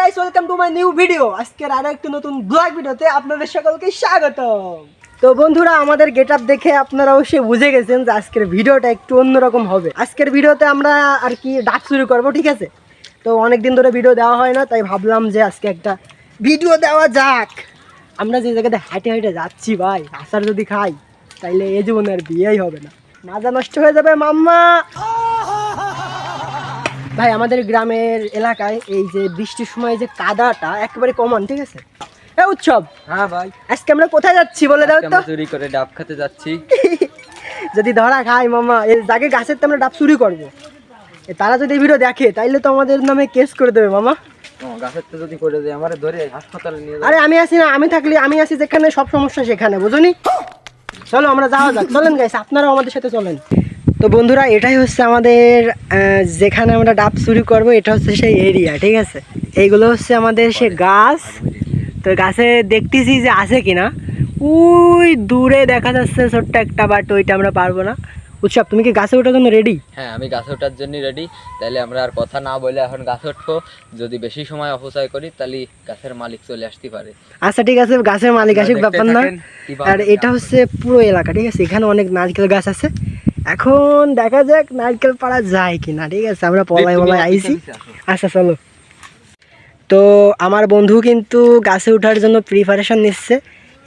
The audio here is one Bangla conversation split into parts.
Guys, welcome to my new video. আজকের আরো একটা নতুন ব্লগ ভিডিওতে আপনাদের সকলকে স্বাগতম। তো বন্ধুরা, আমাদের গেটআপ দেখে আপনারা অবশ্যই বুঝে গেছেন যে আজকের ভিডিওটা একটু অন্যরকম হবে। আজকের ভিডিওতে আমরা আর কি ডাব শুরু করব, ঠিক আছে? তো অনেকদিন ধরে ভিডিও দেওয়া হয় না, তাই ভাবলাম যে আজকে একটা ভিডিও দেওয়া যাক। আমরা যে জায়গাতে হাঁটে হাঁটে যাচ্ছি ভাই, আচার যদি খাই তাইলে এই জীবনে আর বিয়েই হবে না, মাজা নষ্ট হয়ে যাবে মাম্মা। ভাই, আমাদের গ্রামের এলাকায় এই যে বৃষ্টির সময় যে কাদাটা একেবারে কমন, ঠিক আছে? উৎসব, হ্যাঁ ভাই, আজকে আমরা কোথায় যাচ্ছি বলে দাও তো? চুরি করে ডাব খেতে যাচ্ছি। যদি ধরা খাই মামা, এর আগে গাছের তো আমরা ডাব চুরি করবো। তারা যদি ভিডিও দেখে তাইলে তো আমাদের নামে কেস করে দেবে মামা। গাছের তো যদি করে দেয় আমারে ধরে হাসপাতালে নিয়ে যাবে। আরে আমি আসি না, আমি আসি যেখানে সব সমস্যা সেখানে, বুঝুনি? চলো আমরা যাওয়া যাক, চলেন গাইস, আপনারাও আমাদের সাথে চলেন। তো বন্ধুরা, এটাই হচ্ছে আমাদের যেখানে আমরা ডাব চুরি করবো, এটা হচ্ছে সেই এরিয়া, ঠিক আছে? এইগুলো হচ্ছে আমাদের সে গাছ। তো গাছে দেখতেছি যে আছে কিনা, ওই দূরে দেখা যাচ্ছে ছোট্ট একটা, বাট ওইটা আমরা পারবো না। উৎসব, তুমি কি গাছে ওঠার জন্য রেডি? হ্যাঁ, আমি গাছে ওঠার জন্য রেডি। তাহলে আমরা আর কথা না বলে এখন গাছে উঠবো। যদি বেশি সময় অপচয় করি তাহলে গাছের মালিক চলে আসতে পারে। আচ্ছা ঠিক আছে, গাছের মালিক আসুক, ব্যাপার না। আর এটা হচ্ছে পুরো এলাকা, ঠিক আছে? এখানে অনেক নারকেল গাছ আছে। এখন দেখা যাক নারকেল পাড়া যায় কিনা, ঠিক আছে? আমরা পলাই আইছি। আচ্ছা চলো। তো আমার বন্ধু কিন্তু গাছে ওঠার জন্য প্রিপারেশন নিচ্ছে।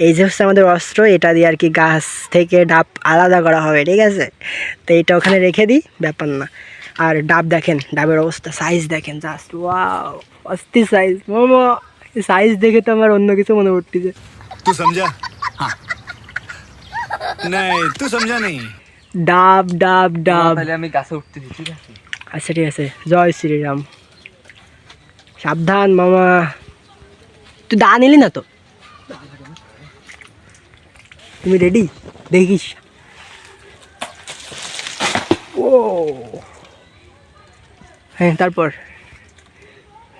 এই যে হচ্ছে আমাদের অস্ত্র, এটা দিয়ে আর কি গাছ থেকে ডাব আলাদা করা হবে, ঠিক আছে? তো এইটা ওখানে রেখে দিই, ব্যাপার না। আর ডাব দেখেন, ডাবের অবস্থা, সাইজ দেখেন, জাস্ট ওয়াও, অস্থির সাইজ মামা। সাইজ দেখে তো আমার অন্য কিছু মনে পড়তেছে। तू समझा? हाँ। नहीं, तू समझा नहीं। ডাব ডাব ডাব। তাহলে আমি গাছে উঠতেছি, ঠিক আছে? আচ্ছা ঠিক আছে, জয় শ্রীরাম। সাবধান মামা, তুই দা নিলি না তো? তুমি রেডি? দেখিস। ও হ্যাঁ, তারপর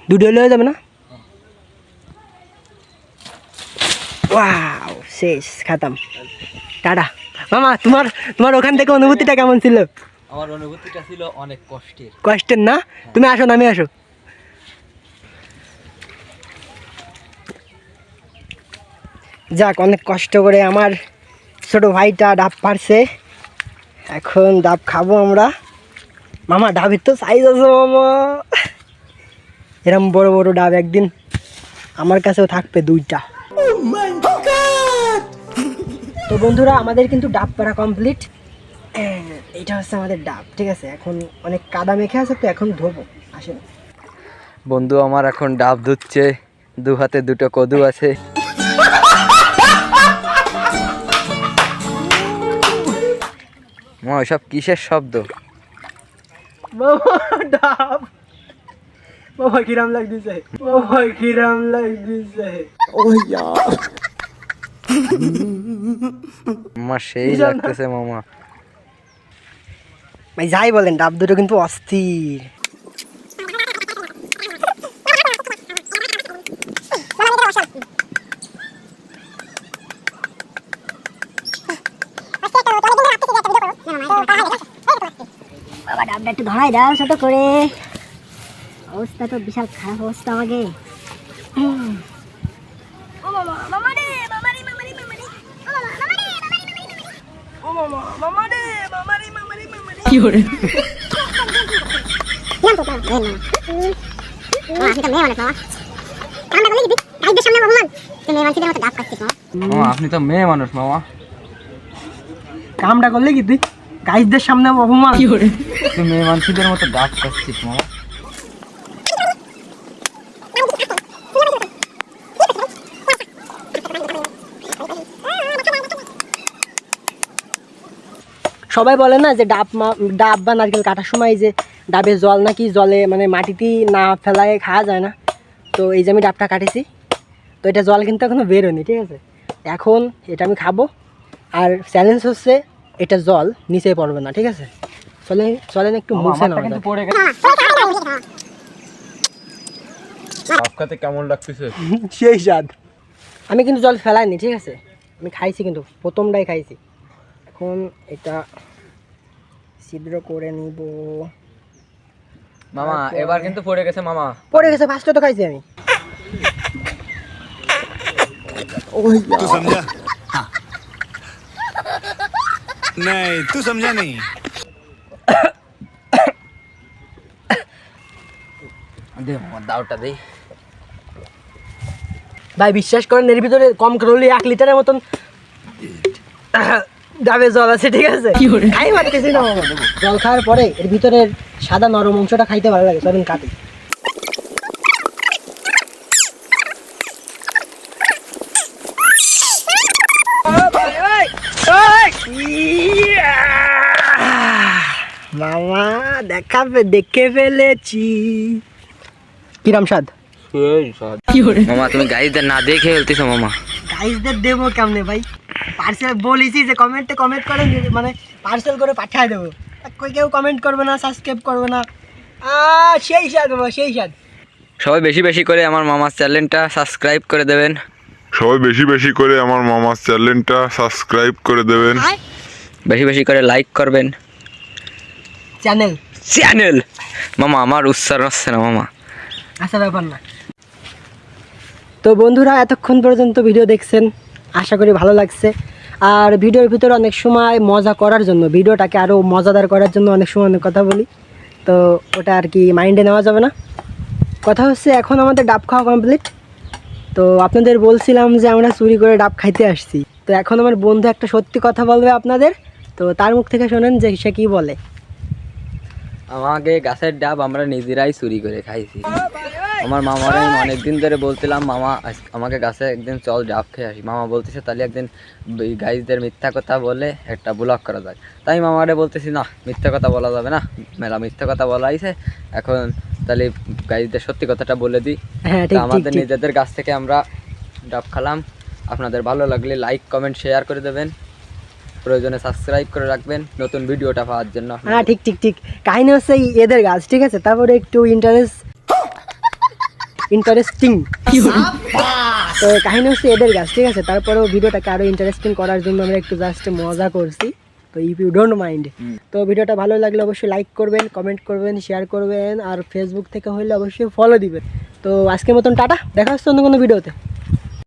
দুটো হলে হয়ে যাবে না? ওয়াও, শেষ, খাতাম, টাটা। মামা, তোমার ওখান থেকে অনুভূতিটা কেমন ছিল? আমার অনুভূতিটা ছিল অনেক কষ্টের। কষ্টের না? তুমি আসো, নামে আসো। যাক, অনেক কষ্ট করে আমার ছোট ভাইটা ডাব পারছে। এখন ডাব খাবো আমরা। মামা, ডাবের তো সাইজ আছে মামা, এরম বড় বড় ডাব একদিন আমার কাছেও থাকবে দুইটা। তো বন্ধুরা, আমাদের কিন্তু ডাব পাড়া কমপ্লিট। এটা হচ্ছে আমাদের ডাব, ঠিক আছে? এখন অনেক কাদা মেখে আছে, তো এখন ধোবো। আসেন। বন্ধু আমার এখন ডাব ধুচ্ছে, দু হাতে দুটো কদু আছে। মা, ওইসব কিসের শব্দ? মামা, ডাব। মামা কিরাম লাগতেছে, মামা কিরাম লাগতেছে। আমার সেই লাগতেছে মামা। ভাই যাই বলেন, ডাব দুটো কিন্তু অস্থির। বাবা, ডাবটা একটু ধরাই দাও ছোট করে। অবস্থা তো বিশাল খারাপ অবস্থা আমাকে। কি করে? মামা, আপনি তো মেয়ে মানুষ মামা। কামটা করলে কি তুই গাইজদের সামনে অপমান? তুই মেয়ে মানুষদের মতো ডাব খাচ্ছিস মামা। সবাই বলে না যে ডাব বা নারকেল কাটার সময় যে ডাবের জল নাকি জলে মানে মাটিতে না ফেলায় খাওয়া যায় না। তো এই যে আমি ডাবটা কাটেছি, তো এটা জল কিন্তু এখনো বেরোয়নি, ঠিক আছে? এখন এটা আমি খাবো। আর চ্যালেঞ্জ হচ্ছে এটা জল নিচে পড়বে না, ঠিক আছে? চলেন একটু মুছে নাও। কেমন লাগতেছে? সেই স্বাদ। আমি কিন্তু জল ফেলাইনি, ঠিক আছে? আমি খাইছি, কিন্তু প্রথমটাই খাইছি। এখন এটা ছিদ্র করে নিব মামা। এবার কিন্তু পড়ে গেছে মামা। পড়ে গেছে, ফার্স্টে তো খাইছি আমি। तू समझा हाँ नहीं तू समझा नहीं দে মামা দাওটা দেই। ভাই বিশ্বাস করেন এর ভিতরে কম করে হলে 1 লিটারের মতন ডাবের জল আছে, ঠিক আছে? খাই মারতেছি না মামা। জল খাওয়ার পরে এর ভিতরের সাদা নরম অংশটা খাইতে ভালো লাগে, চলেন কাটি। মামা দেখে ফেলেছি। কিরাম স্বাদ? মামা তুমি গাইজদের না দেখে ফেলতেছো মামা। গাইজদের দেবো কেমনে ভাই? পার্সেল বলেছি যে কমেন্ট করে মানে পার্সেল করে পাঠিয়ে দেবো। কেউ কমেন্ট করবে না, সাবস্ক্রাইব করবে না। সেই স্বাদ বাবা, সেই স্বাদ। সবাই বেশি বেশি করে আমার মামার চ্যানেলটা সাবস্ক্রাইব করে দেবেন। সবাই বেশি বেশি করে আমার মামার চ্যানেলটা সাবস্ক্রাইব করে দেবেন। বেশি বেশি করে লাইক করবেন। চ্যানেল মামা আমার উচ্চারণ হচ্ছে না মামা। আচ্ছা ব্যাপার না। তো বন্ধুরা এতক্ষণ পর্যন্ত ভিডিও দেখছেন, আশা করি ভালো লাগছে। আর ভিডিওর ভিতরে অনেক সময় মজা করার জন্য, ভিডিওটাকে আরও মজাদার করার জন্য অনেক সময় অনেক কথা বলি, তো ওটা আর কি মাইন্ডে নেওয়া যাবে না। কথা হচ্ছে এখন আমাদের ডাব খাওয়া কমপ্লিট। তো আপনাদের বলছিলাম যে আমরা চুরি করে ডাব খাইতে আসছি। তো এখন আমার বন্ধু একটা সত্যি কথা বলবে আপনাদের, তো তার মুখ থেকে শোনেন যে সে কী বলে। আমাকে গাছের ডাব আমরা নিজেরাই চুরি করে খাইছি। আমার মামার আমি অনেকদিন ধরে বলছিলাম মামা আমাকে গাছে একদিন চল ডাব খেয়ে আসি। মামা বলতেছে তাহলে একদিন গাইজদের মিথ্যা কথা বলে একটা ব্লগ করা যায়। তাই মামারে বলতেছি না মিথ্যা কথা বলা যাবে না, মেলা মিথ্যা কথা বলা হয়েছে, এখন তাহলে গাইজদের সত্যি কথাটা বলে দিই। হ্যাঁ ঠিক আমাদের ঠিক। নিজেদের গাছ থেকে আমরা ডাব খেলাম। আপনাদের ভালো লাগলে লাইক কমেন্ট শেয়ার করে দেবেন, প্রয়োজনে সাবস্ক্রাইব করে রাখবেন নতুন ভিডিওটা পাওয়ার জন্য। হ্যাঁ ঠিক ঠিক ঠিক। কাহিনী হচ্ছে এদের গাছ, ঠিক আছে? তারপরে একটু ইন্টারেস্টিং তো কাহিনী হচ্ছে এদের গাছ, ঠিক আছে? তারপরেও ভিডিওটাকে আরও ইন্টারেস্টিং করার জন্য আমরা একটু জাস্ট মজা করছি। তো ইফ ইউ ডোন্ট মাইন্ড, তো ভিডিওটা ভালো লাগলে অবশ্যই লাইক করবেন, কমেন্ট করবেন, শেয়ার করবেন, আর ফেসবুক থেকে হলে অবশ্যই ফলো দিবেন। তো আজকের মতন টাটা, দেখা হচ্ছে অন্য কোনো ভিডিওতে।